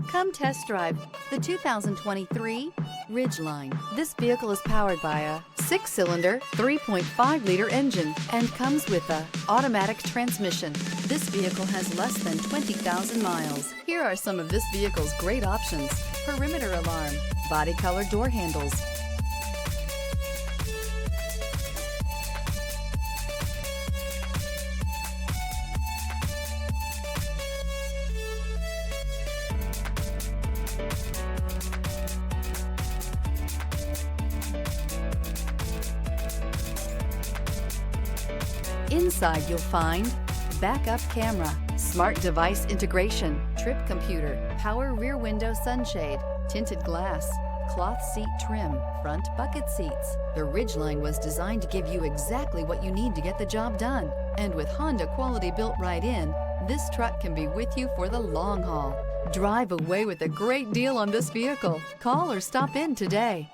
Come test drive the 2023 Ridgeline. This vehicle is powered by a 6-cylinder, 3.5-liter engine and comes with a automatic transmission. This vehicle has less than 20,000 miles. Here are some of this vehicle's great options: perimeter alarm, body color door handles, Inside you'll find backup camera, smart device integration, trip computer, power rear window sunshade, tinted glass, cloth seat trim, front bucket seats. The Ridgeline was designed to give you exactly what you need to get the job done. And with Honda quality built right in, this truck can be with you for the long haul. Drive away with a great deal on this vehicle. Call or stop in today.